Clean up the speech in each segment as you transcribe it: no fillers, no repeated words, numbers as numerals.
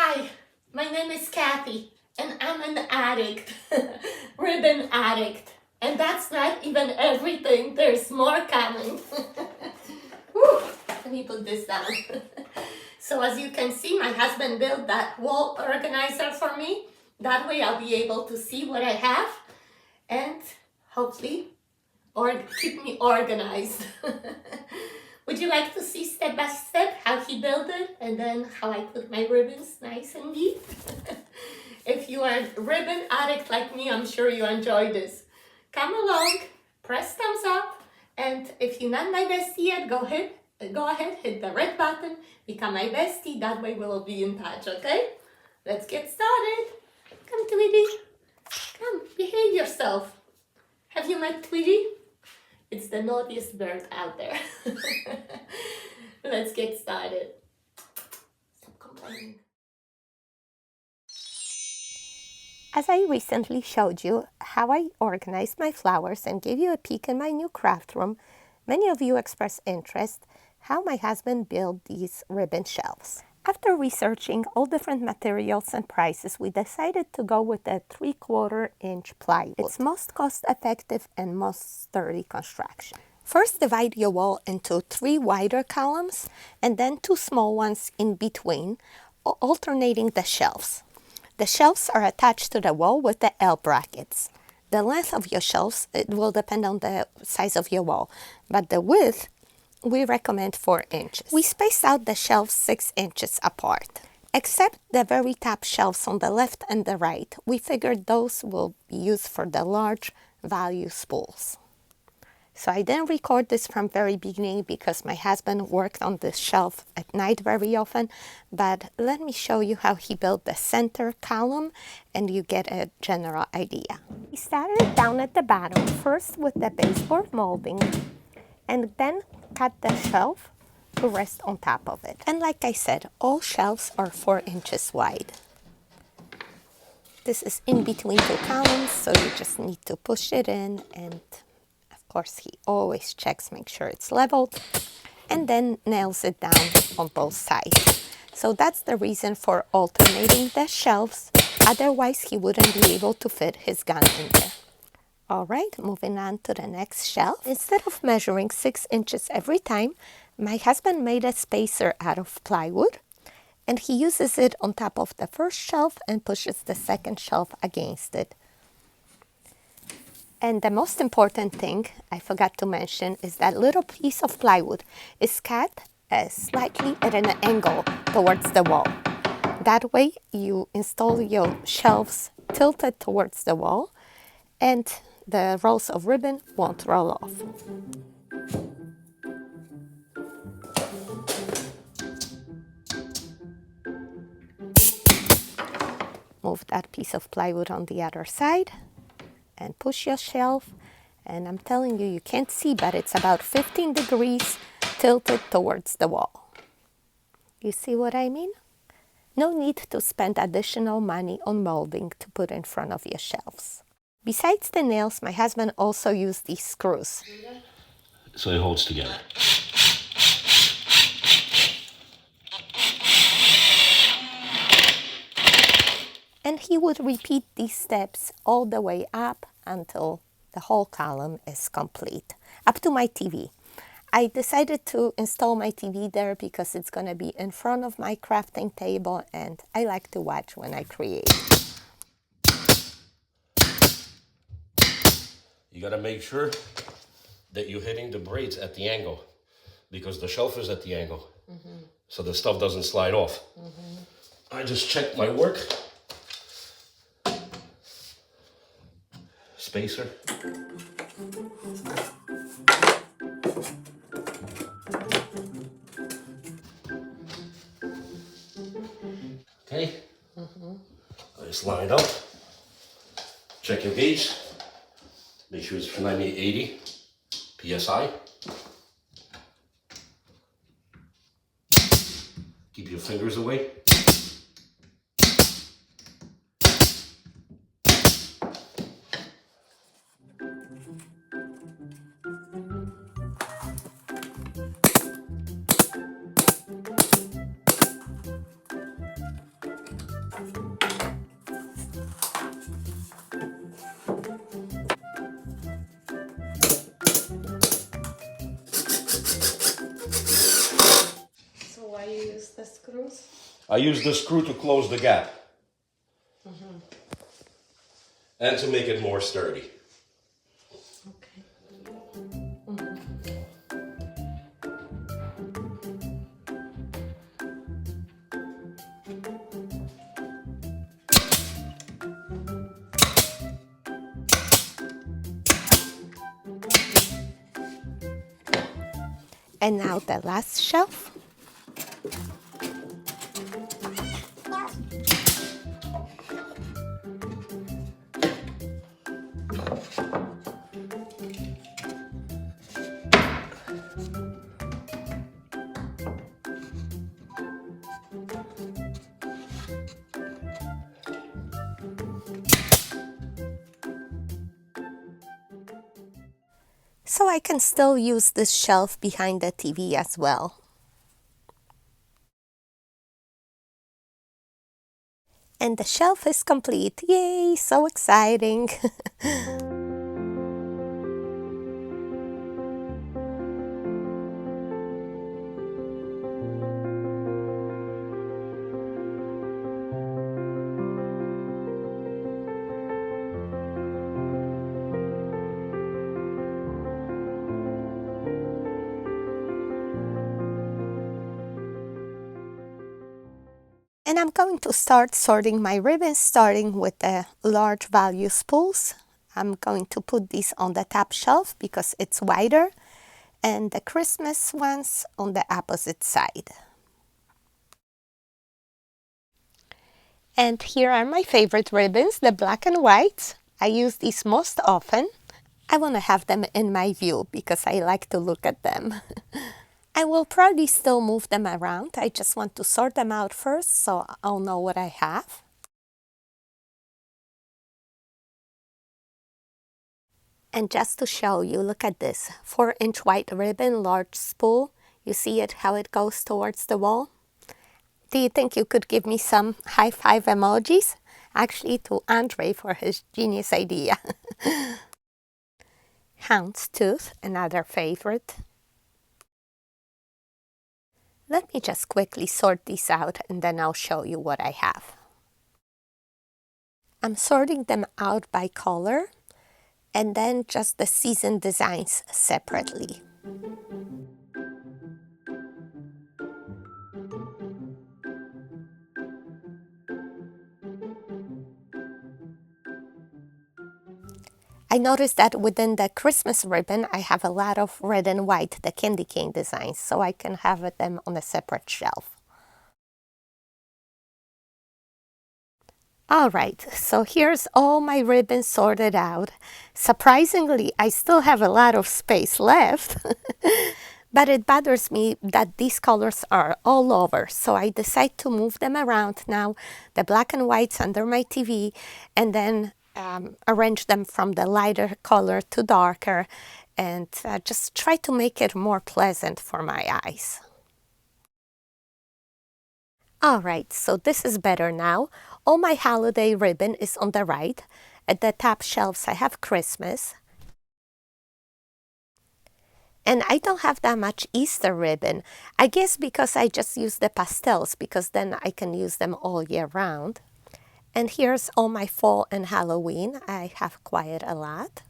Hi, my name is Kathy, and I'm an addict, ribbon addict. And that's not even everything, there's more coming. Whew, let me put this down. So as you can see, my husband built that wall organizer for me. That way I'll be able to see what I have and hopefully keep me organized. Would you like to see step by step how he built it and then how I put my ribbons nice and neat? If you are a ribbon addict like me, I'm sure you enjoy this. Come along, press thumbs up, and if you're not my bestie yet, go ahead, hit the red button, become my bestie, that way we'll be in touch, okay? Let's get started. Come, Tweety. Come, behave yourself. Have you met Tweety? It's the naughtiest bird out there. Let's get started. Stop complaining. As I recently showed you how I organized my flowers and gave you a peek in my new craft room, many of you expressed interest how my husband built these ribbon shelves. After researching all different materials and prices, we decided to go with a 3/4 inch plywood. It's most cost-effective and most sturdy construction. First, divide your wall into 3 wider columns and then 2 small ones in between, alternating the shelves. The shelves are attached to the wall with the L brackets. The length of your shelves, it will depend on the size of your wall, but the width, we recommend 4 inches. We spaced out the shelves 6 inches apart. Except the very top shelves on the left and the right, we figured those will be used for the large value spools. So I didn't record this from very beginning because my husband worked on this shelf at night very often, but let me show you how he built the center column and you get a general idea. He started down at the bottom, first with the baseboard molding, and then cut the shelf to rest on top of it. And like I said, all shelves are 4 inches wide. This is in between 2 columns, so you just need to push it in, and of course he always checks, make sure it's leveled, and then nails it down on both sides. So that's the reason for alternating the shelves, otherwise he wouldn't be able to fit his gun in there. Alright, moving on to the next shelf. Instead of measuring 6 inches every time, my husband made a spacer out of plywood, and he uses it on top of the first shelf and pushes the second shelf against it. And the most important thing I forgot to mention is that little piece of plywood is cut slightly at an angle towards the wall. That way you install your shelves tilted towards the wall and the rolls of ribbon won't roll off. Move that piece of plywood on the other side and push your shelf. And I'm telling you, you can't see, but it's about 15 degrees tilted towards the wall. You see what I mean? No need to spend additional money on molding to put in front of your shelves. Besides the nails, my husband also used these screws. So it holds together. And he would repeat these steps all the way up until the whole column is complete, up to my TV. I decided to install my TV there because it's going to be in front of my crafting table and I like to watch when I create. You gotta make sure that you're hitting the braids at the angle because the shelf is at the angle. So the stuff doesn't slide off. I just checked my work. Spacer. Okay. Nice lined up. Check your gauge. Make sure it's 9880 PSI. Keep your fingers away. screws? I use the screw to close the gap. And to make it more sturdy. Okay. And now the last shelf. So I can still use this shelf behind the TV as well. And the shelf is complete. Yay, so exciting. And I'm going to start sorting my ribbons, starting with the large value spools. I'm going to put these on the top shelf because it's wider, and the Christmas ones on the opposite side. And here are my favorite ribbons, the black and white. I use these most often. I want to have them in my view because I like to look at them. I will probably still move them around. I just want to sort them out first so I'll know what I have. And just to show you, look at this 4-inch white ribbon, large spool. You see it, how it goes towards the wall? Do you think you could give me some high five emojis? Actually, to Andre for his genius idea. Houndstooth, another favorite. Let me just quickly sort these out and then I'll show you what I have. I'm sorting them out by color and then just the season designs separately. I noticed that within the Christmas ribbon, I have a lot of red and white, the candy cane designs, so I can have them on a separate shelf. All right, so here's all my ribbons sorted out. Surprisingly, I still have a lot of space left, but it bothers me that these colors are all over, so I decide to move them around now, the black and whites under my TV, and then arrange them from the lighter color to darker, and just try to make it more pleasant for my eyes. All right, so this is better now. All my holiday ribbon is on the right. At the top shelves, I have Christmas. And I don't have that much Easter ribbon. I guess because I just use the pastels, because then I can use them all year round. And here's all my fall and Halloween. I have quite a lot.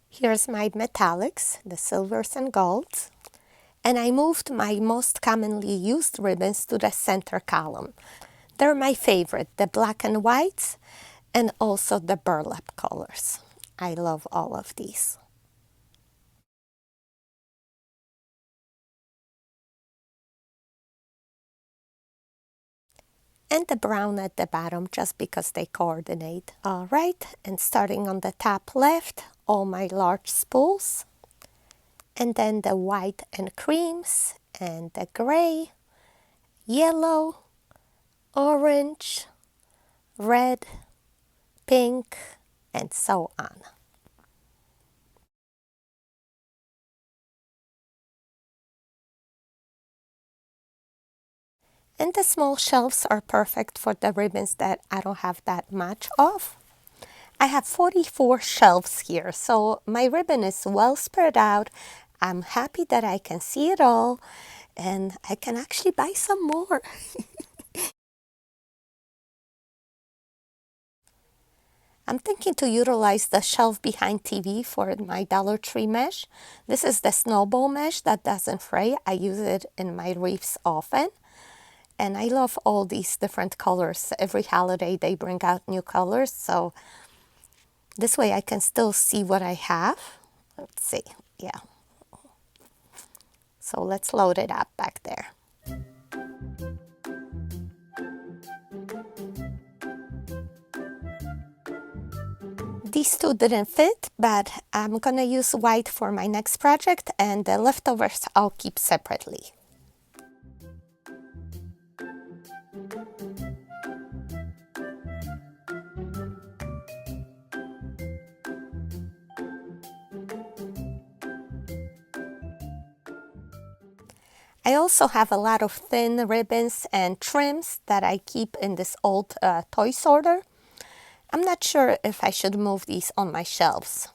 Here's my metallics, the silvers and golds. And I moved my most commonly used ribbons to the center column. They're my favorite, the black and whites and also the burlap colors. I love all of these. And the brown at the bottom just because they coordinate. All right, and starting on the top left, all my large spools. And then the white and creams and the gray, yellow, orange, red, pink, and so on. And the small shelves are perfect for the ribbons that I don't have that much of. I have 44 shelves here, so my ribbon is well spread out. I'm happy that I can see it all. and I can actually buy some more. I'm thinking to utilize the shelf behind TV for my Dollar Tree mesh. This is the snowball mesh that doesn't fray. I use it in my wreaths often. And I love all these different colors. Every holiday they bring out new colors. So this way I can still see what I have. Let's see. Yeah. So let's load it up back there. These two didn't fit, but I'm gonna use white for my next project, and the leftovers I'll keep separately. I also have a lot of thin ribbons and trims that I keep in this old toy sorter. I'm not sure if I should move these on my shelves.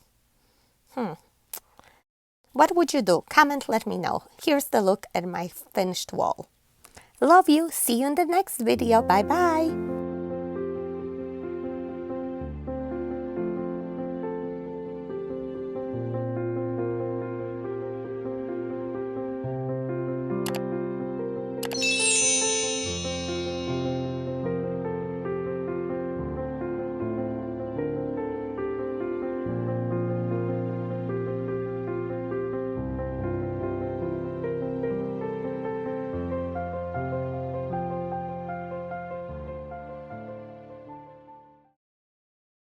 What would you do? Comment, let me know. Here's the look at my finished wall. Love you. See you in the next video. Bye bye.